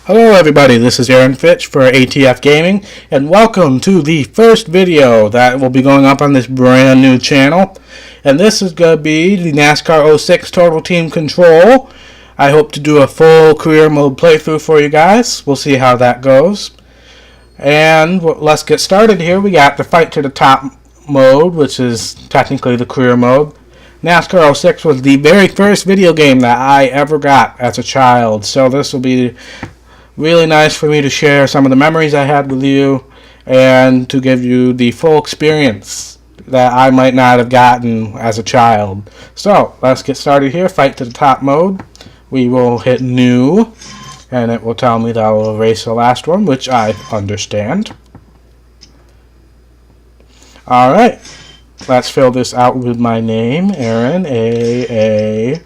Hello everybody, this is Aaron Fitch for ATF Gaming, and welcome to the first video that will be going up on this brand new channel. And this is going to be the NASCAR 06 Total Team Control. I hope to do a full career mode playthrough for you guys. We'll see how that goes. And let's get started here. We got the Fight to the Top mode, which is technically the career mode. NASCAR 06 was the very first video game that I ever got as a child, so this will be really nice for me to share some of the memories I had with you and to give you the full experience that I might not have gotten as a child. So let's get started here. Fight to the Top mode. We will hit new and it will tell me that I will erase the last one, which I understand. Alright, let's fill this out with my name, Aaron, A-A-R-O-N.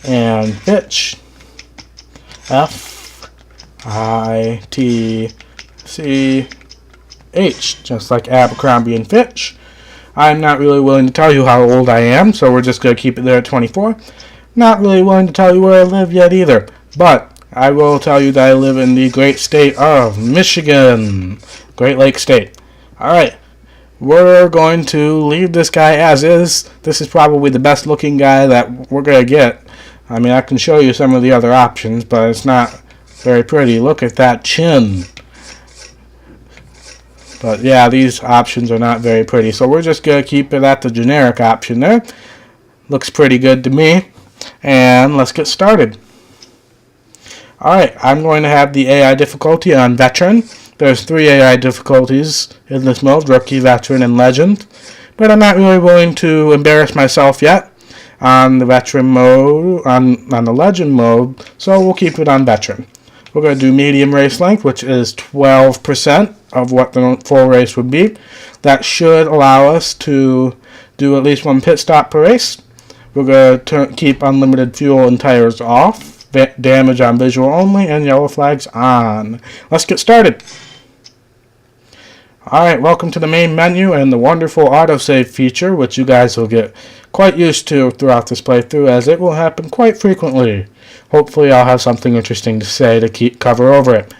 And Fitch, F-I-T-C-H, just like Abercrombie and Fitch. I'm not really willing to tell you how old I am, so we're just going to keep it there at 24. Not really willing to tell you where I live yet either, but I will tell you that I live in the great state of Michigan, Great Lakes State. Alright, we're going to leave this guy as is. This is probably the best looking guy that we're going to get. I mean, I can show you some of the other options, but it's not very pretty. Look at that chin. But yeah, these options are not very pretty. So we're just going to keep it at the generic option there. Looks pretty good to me. And let's get started. Alright, I'm going to have the AI difficulty on Veteran. There's 3 AI difficulties in this mode, Rookie, Veteran, and Legend. But I'm not really willing to embarrass myself yet on the Veteran mode, on the Legend mode, so we'll keep it on Veteran. We're going to do medium race length, which is 12% of what the full race would be. That should allow us to do at least 1 pit stop per race. We're going to keep unlimited fuel and tires off, damage on visual only, and yellow flags on. Let's get started. Alright, welcome to the main menu and the wonderful autosave feature, which you guys will get quite used to throughout this playthrough, as it will happen quite frequently. Hopefully I'll have something interesting to say to cover over it.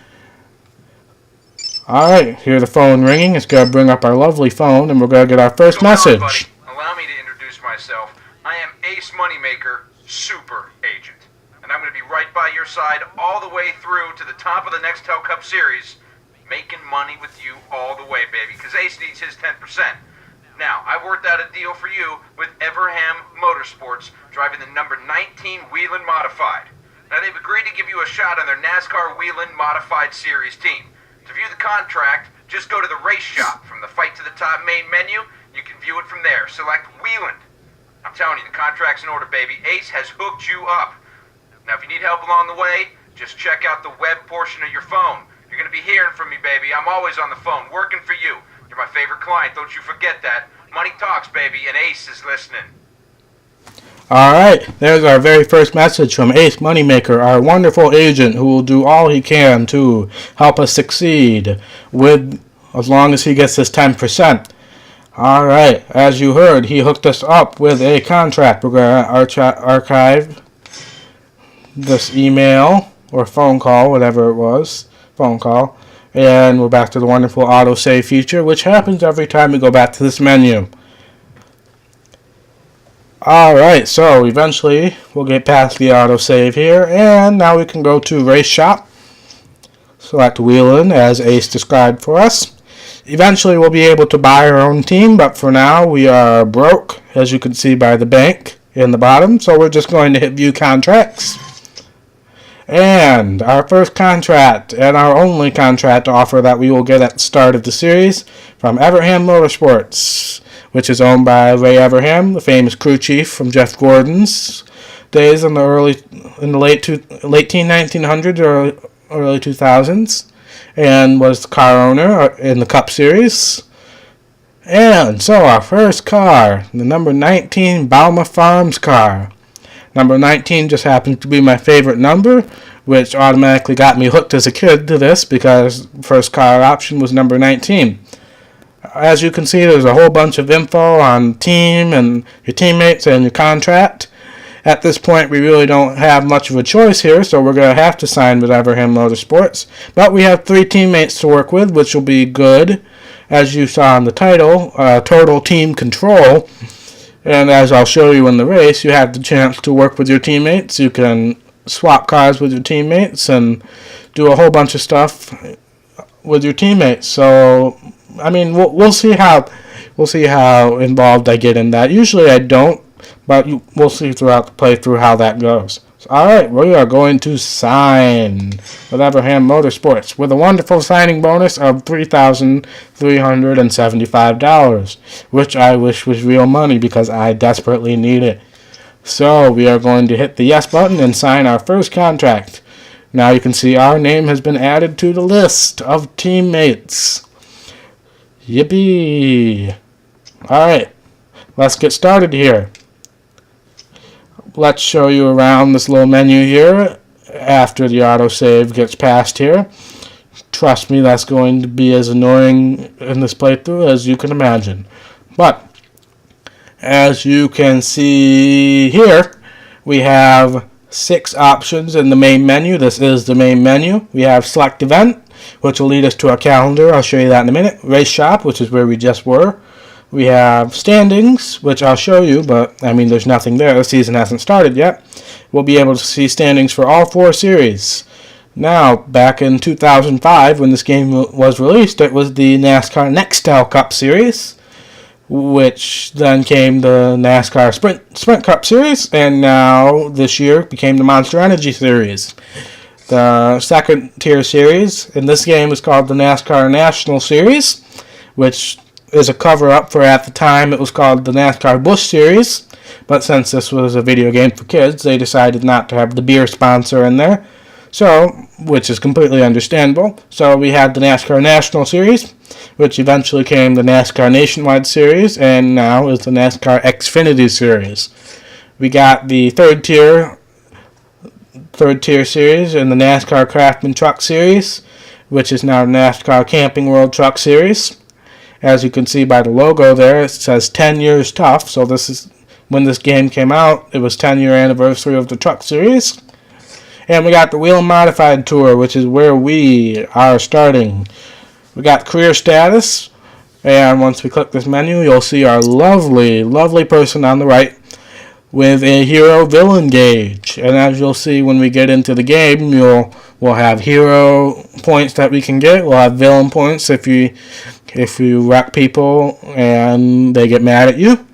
Alright, hear the phone ringing. It's going to bring up our lovely phone, and we're going to get our first message. Allow me to introduce myself. I am Ace Moneymaker, Super Agent. And I'm going to be right by your side all the way through to the top of the next Nextel Cup Series, making money with you all the way, baby, because Ace needs his 10%. Now, I've worked out a deal for you with Everham Motorsports, driving the number 19 Whelen Modified. Now, they've agreed to give you a shot on their NASCAR Whelen Modified Series team. To view the contract, just go to the race shop. From the Fight to the Top main menu, you can view it from there. Select Whelen. I'm telling you, the contract's in order, baby. Ace has hooked you up. Now, if you need help along the way, just check out the web portion of your phone. You're going to be hearing from me, baby. I'm always on the phone, working for you. You're my favorite client, don't you forget that. Money talks, baby, and Ace is listening. Alright, there's our very first message from Ace Moneymaker, our wonderful agent who will do all he can to help us succeed, as long as he gets his 10%. Alright, as you heard, he hooked us up with a contract. We're going to archive this email or phone call, whatever it was. Phone call, and we're back to the wonderful autosave feature, which happens every time we go back to this menu. Alright, so eventually we'll get past the autosave here, and now we can go to race shop, select Whelen as Ace described for us. Eventually we'll be able to buy our own team, but for now we are broke, as you can see by the bank in the bottom, so we're just going to hit view contracts. And our first contract, and our only contract offer that we will get at the start of the series, from Everham Motorsports, which is owned by Ray Everham, the famous crew chief from Jeff Gordon's days in the late 1900s or early 2000s, and was the car owner in the Cup Series. And so our first car, the number 19 Balma Farms car. Number 19 just happens to be my favorite number, which automatically got me hooked as a kid to this because first car option was number 19. As you can see, there's a whole bunch of info on team and your teammates and your contract. At this point, we really don't have much of a choice here, so we're going to have to sign with Everham Motorsports. But we have 3 teammates to work with, which will be good. As you saw in the title, Total Team Control. And as I'll show you in the race, you have the chance to work with your teammates. You can swap cars with your teammates and do a whole bunch of stuff with your teammates. So, I mean, we'll see how involved I get in that. Usually I don't, but we'll see throughout the playthrough how that goes. So, all right, we are going to sign with Everham Motorsports with a wonderful signing bonus of $3,375, which I wish was real money because I desperately need it. So we are going to hit the yes button and sign our first contract. Now you can see our name has been added to the list of teammates. Yippee! Alright, let's get started here. Let's show you around this little menu here after the autosave gets passed here. Trust me, that's going to be as annoying in this playthrough as you can imagine. But, as you can see here, we have 6 options in the main menu. This is the main menu. We have Select Event, which will lead us to our calendar. I'll show you that in a minute. Race Shop, which is where we just were. We have Standings, which I'll show you, but I mean there's nothing there. The season hasn't started yet. We'll be able to see standings for all 4 series. Now, back in 2005, when this game was released, it was the NASCAR Nextel Cup Series, which then came the NASCAR Sprint Cup Series, and now this year became the Monster Energy Series. The second tier series in this game is called the NASCAR National Series, which is a cover-up for, at the time, it was called the NASCAR Busch Series, but since this was a video game for kids, they decided not to have the beer sponsor in there, so, which is completely understandable. So we had the NASCAR National Series, which eventually became the NASCAR Nationwide Series, and now is the NASCAR Xfinity Series. We got the third tier series in the NASCAR Craftsman Truck Series, which is now NASCAR Camping World Truck Series. As you can see by the logo there, it says 10 years tough. So this is when this game came out. It was 10-year anniversary of the Truck Series. And we got the Wheel Modified Tour, which is where we are starting. We got Career Status. And once we click this menu, you'll see our lovely, lovely person on the right with a hero villain gauge. And as you'll see when we get into the game, we'll have hero points that we can get. We'll have villain points if you wreck people and they get mad at you.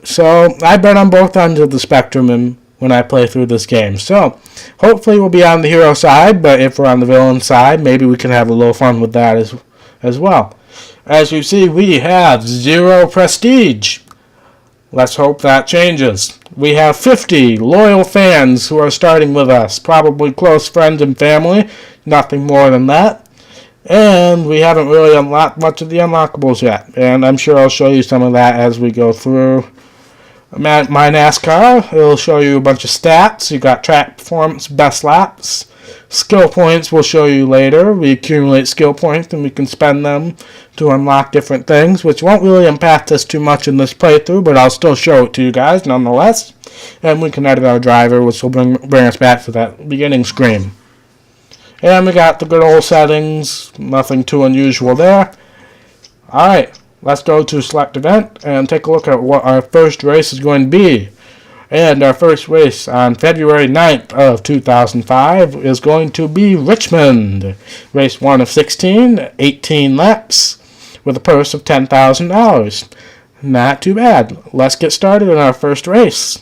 So I bet on both ends of the spectrum when I play through this game. So hopefully we'll be on the hero side, but if we're on the villain side, maybe we can have a little fun with that as well. As you see, we have 0 prestige. Let's hope that changes. We have 50 loyal fans who are starting with us, probably close friends and family, nothing more than that. And we haven't really unlocked much of the unlockables yet, and I'm sure I'll show you some of that as we go through my NASCAR. It'll show you a bunch of stats. You got track performance, best laps, skill points we'll show you later. We accumulate skill points and we can spend them to unlock different things, which won't really impact us too much in this playthrough, but I'll still show it to you guys nonetheless. And we can edit our driver, which will bring us back to that beginning screen. And we got the good old settings, nothing too unusual there. Alright, let's go to Select Event and take a look at what our first race is going to be. And our first race on February 9th of 2005 is going to be Richmond. Race 1 of 16, 18 laps, with a purse of $10,000. Not too bad. Let's get started in our first race.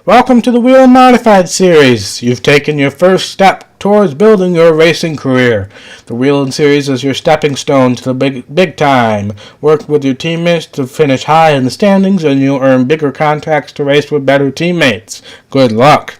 Welcome to the Wheel Modified Series. You've taken your first step towards building your racing career. The Wheelin' Series is your stepping stone to the big time. Work with your teammates to finish high in the standings, and you'll earn bigger contracts to race with better teammates. Good luck.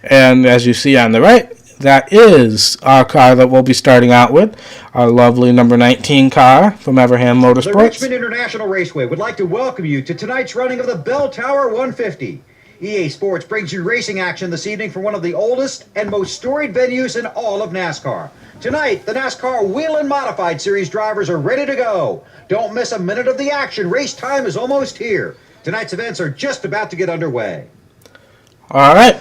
And as you see on the right, that is our car that we'll be starting out with, our lovely number 19 car from Everham Motorsports. The Richmond International Raceway would like to welcome you to tonight's running of the Bell Tower 150. EA Sports brings you racing action this evening from one of the oldest and most storied venues in all of NASCAR. Tonight, the NASCAR Wheel & Modified Series drivers are ready to go. Don't miss a minute of the action. Race time is almost here. Tonight's events are just about to get underway. Alright,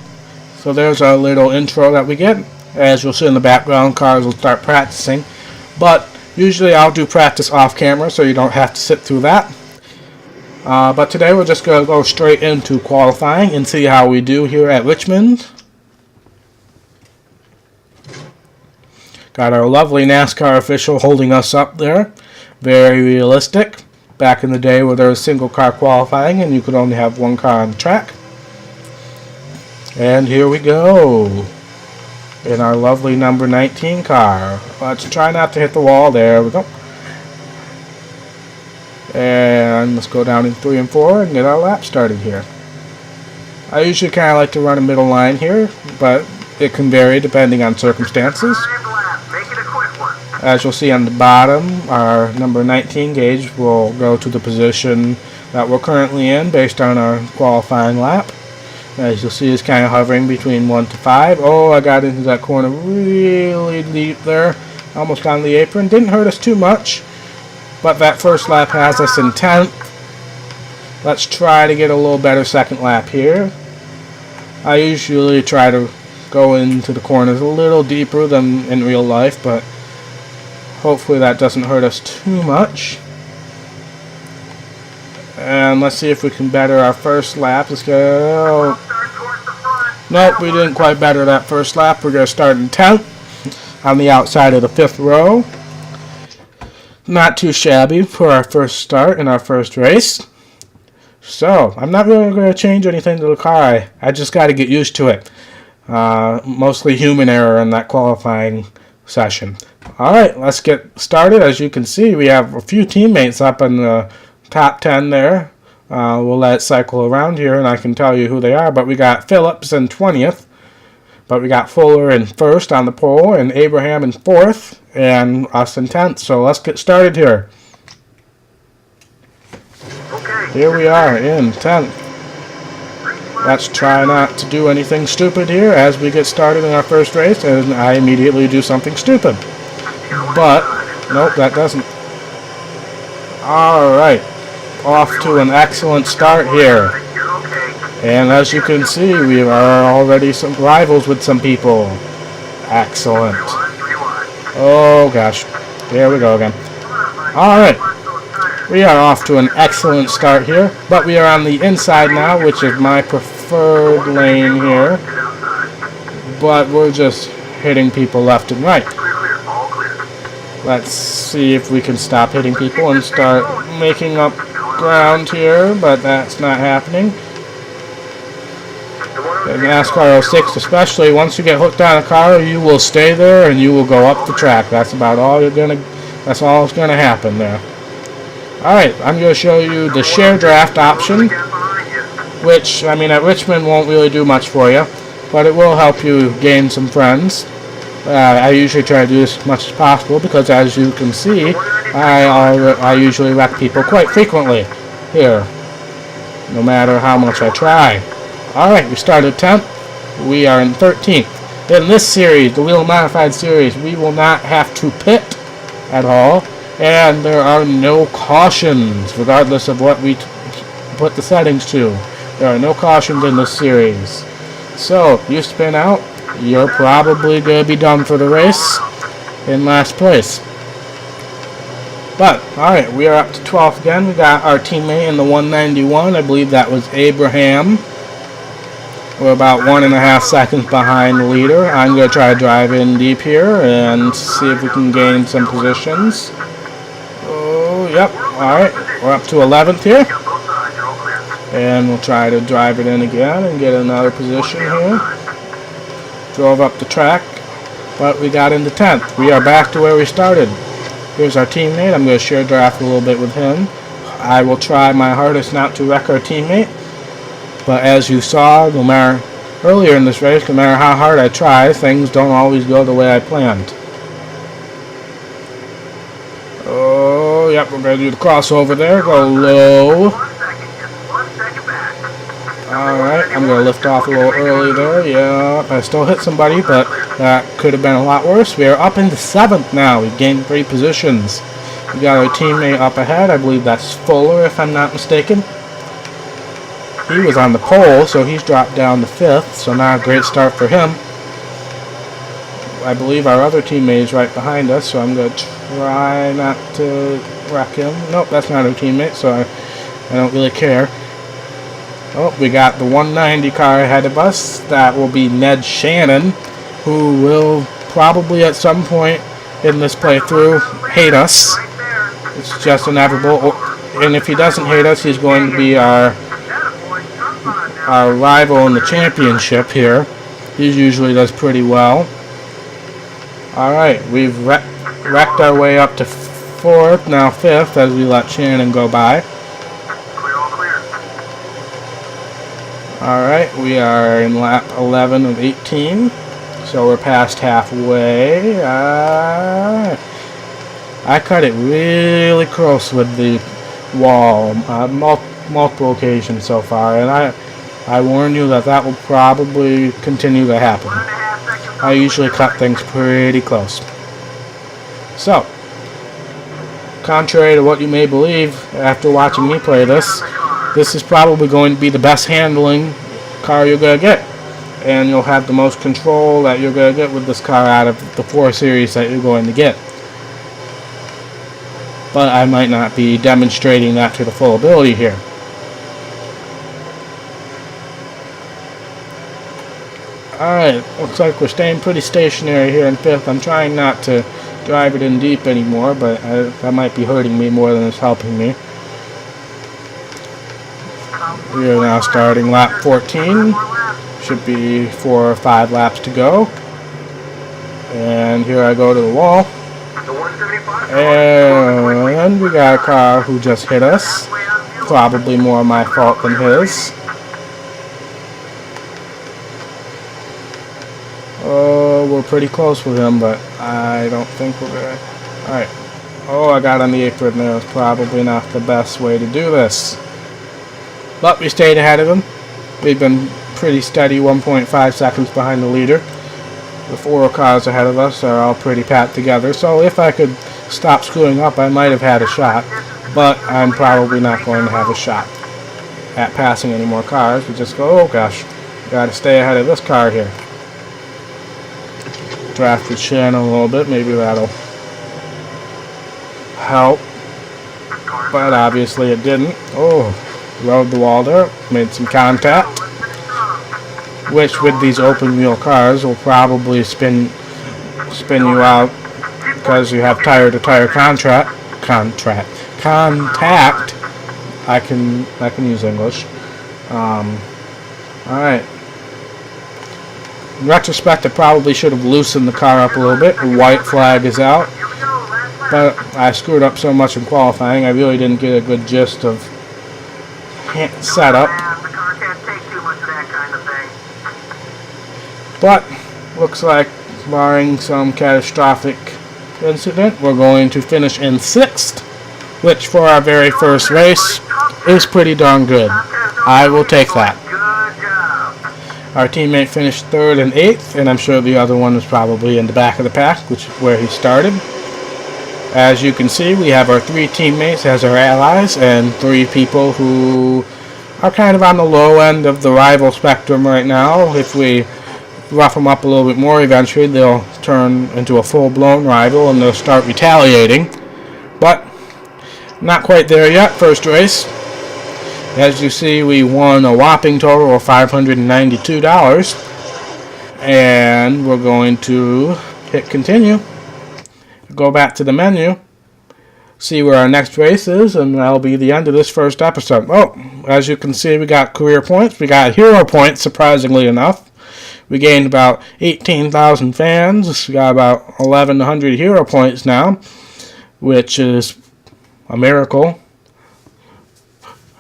so there's our little intro that we get. As you'll see in the background, cars will start practicing. But usually I'll do practice off camera so you don't have to sit through that. But today we're just going to go straight into qualifying and see how we do here at Richmond. Got our lovely NASCAR official holding us up there. Very realistic. Back in the day where there was single car qualifying and you could only have one car on the track. And here we go. In our lovely number 19 car. Let's try not to hit the wall. There we go. And let's go down in 3 and 4 and get our lap started here. I usually kind of like to run a middle line here, but it can vary depending on circumstances. As you'll see on the bottom, our number 19 gauge will go to the position that we're currently in based on our qualifying lap. As you'll see, it's kind of hovering between 1 to 5. Oh, I got into that corner really deep there. Almost on the apron. Didn't hurt us too much. But that first lap has us in 10th. Let's try to get a little better second lap here. I usually try to go into the corners a little deeper than in real life, but hopefully that doesn't hurt us too much. And let's see if we can better our first lap. Let's go. Nope, we didn't quite better that first lap. We're going to start in 10th on the outside of the 5th row. Not too shabby for our first start in our first race. So, I'm not really going to change anything to the car. I just got to get used to it. Mostly human error in that qualifying session. Alright, let's get started. As you can see, we have a few teammates up in the top 10 there. We'll let it cycle around here and I can tell you who they are. But we got Phillips in 20th. But we got Fuller in 1st on the pole and Abraham in 4th and us in 10th. So let's get started here. Here we are in 10th. Let's try not to do anything stupid here as we get started in our first race, and I immediately do something stupid. But, nope, that doesn't. Alright, off to an excellent start here. And as you can see, we are already some rivals with some people. Excellent. Oh gosh, here we go again. Alright, we are off to an excellent start here, but we are on the inside now, which is my preferred lane here. But we're just hitting people left and right. Let's see if we can stop hitting people and start making up ground here, but that's not happening. In NASCAR 06 especially, once you get hooked on a car, you will stay there and you will go up the track. That's about all that's all that's gonna happen there. Alright, I'm gonna show you the share draft option, which, I mean, at Richmond won't really do much for you, but it will help you gain some friends. I usually try to do this as much as possible because, as you can see, I usually wreck people quite frequently here, no matter how much I try. Alright, we started 10th. We are in 13th. In this series, the Wheel Modified Series, we will not have to pit at all, and there are no cautions, regardless of what we put the settings to. There are no cautions in this series. So, if you spin out, you're probably going to be done for the race in last place. But, alright, we are up to 12th again. We got our teammate in the 191. I believe that was Abraham. We're about 1.5 seconds behind the leader. I'm going to try to drive in deep here and see if we can gain some positions. Oh, yep, alright. We're up to 11th here. And we'll try to drive it in again and get another position here. Drove up the track, but we got into 10th. We are back to where we started. Here's our teammate. I'm going to share draft a little bit with him. I will try my hardest not to wreck our teammate. But as you saw, no matter earlier in this race, no matter how hard I try, things don't always go the way I planned. Oh, yep, we're going to do the crossover there. Go low. Alright, I'm going to lift off a little early there. Yeah, I still hit somebody, but that could have been a lot worse. We are up into 7th now. We've gained 3 positions. We got our teammate up ahead. I believe that's Fuller, if I'm not mistaken. He was on the pole, so he's dropped down to 5th, so not a great start for him. I believe our other teammate is right behind us, so I'm going to try not to wreck him. Nope, that's not our teammate, so I don't really care. Oh, we got the 190 car ahead of us. That will be Ned Shannon, who will probably at some point in this playthrough hate us. It's just inevitable. And if he doesn't hate us, he's going to be our rival in the championship here. He usually does pretty well. Alright, we've wrecked our way up to 4th, now 5th, as we let Shannon go by. Alright, we are in lap 11 of 18, so we're past halfway. I cut it really close with the wall multiple occasions so far, and I warn you that will probably continue to happen. I usually cut things pretty close. So, contrary to what you may believe after watching me play this is probably going to be the best handling car you're going to get. And you'll have the most control that you're going to get with this car out of the 4 series that you're going to get. But I might not be demonstrating that to the full ability here. Alright, looks like we're staying pretty stationary here in 5th. I'm trying not to drive it in deep anymore, but that might be hurting me more than it's helping me. We are now starting lap 14. Should be 4 or 5 laps to go. And here I go to the wall. And we got a car who just hit us. Probably more my fault than his. Oh, we're pretty close with him, but I don't think we're going to... Alright. Oh, I got on the apron there. It's probably not the best way to do this. But we stayed ahead of him. We've been pretty steady, 1.5 seconds behind the leader. The 4 cars ahead of us are all pretty packed together, so if I could stop screwing up, I might have had a shot. But I'm probably not going to have a shot at passing any more cars. We just go, oh gosh, gotta stay ahead of this car here. Drafted Shannon a little bit, maybe that'll help. But obviously it didn't. Oh, rode the wall there, made some contact. Which with these open wheel cars will probably spin you out because you have tire to tire contact. I can use English. Alright. In retrospect, I probably should have loosened the car up a little bit. The white flag is out. But I screwed up so much in qualifying, I really didn't get a good gist of setup. But, looks like, barring some catastrophic incident, we're going to finish in 6th, which for our very first race is pretty darn good. I will take that. Our teammate finished 3rd and 8th, and I'm sure the other one was probably in the back of the pack, which is where he started. As you can see, we have our 3 teammates as our allies, and 3 people who are kind of on the low end of the rival spectrum right now. If we rough them up a little bit more, eventually they'll turn into a full-blown rival and they'll start retaliating. But not quite there yet. First race, as you see, we won a whopping total of $592, and we're going to hit continue, go back to the menu, see where our next race is, and that'll be the end of this first episode. Oh, as you can see, we got career points, we got hero points, surprisingly enough. We gained about 18,000 fans. We got about 1,100 hero points now, which is a miracle.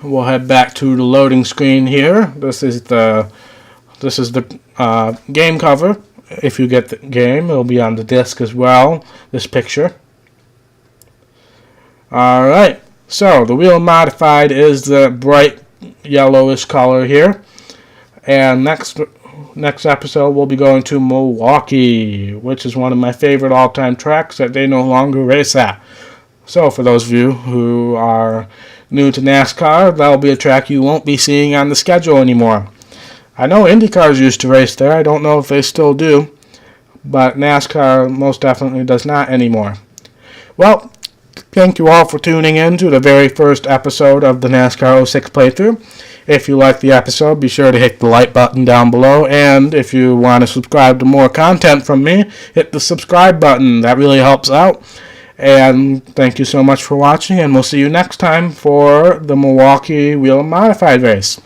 We'll head back to the loading screen here. This is the game cover. If you get the game, it'll be on the disc as well. This picture. All right. So the wheel modified is the bright yellowish color here, and next episode we'll be going to Milwaukee, which is one of my favorite all-time tracks that they no longer race at. So for those of you who are new to NASCAR, that'll be a track you won't be seeing on the schedule anymore. I know IndyCars used to race there. I don't know if they still do, but NASCAR most definitely does not anymore. Well, thank you all for tuning in to the very first episode of the NASCAR 06 playthrough. If you like the episode, be sure to hit the like button down below, and if you want to subscribe to more content from me, hit the subscribe button. That really helps out. And thank you so much for watching, and we'll see you next time for the Milwaukee Wheel Modified race.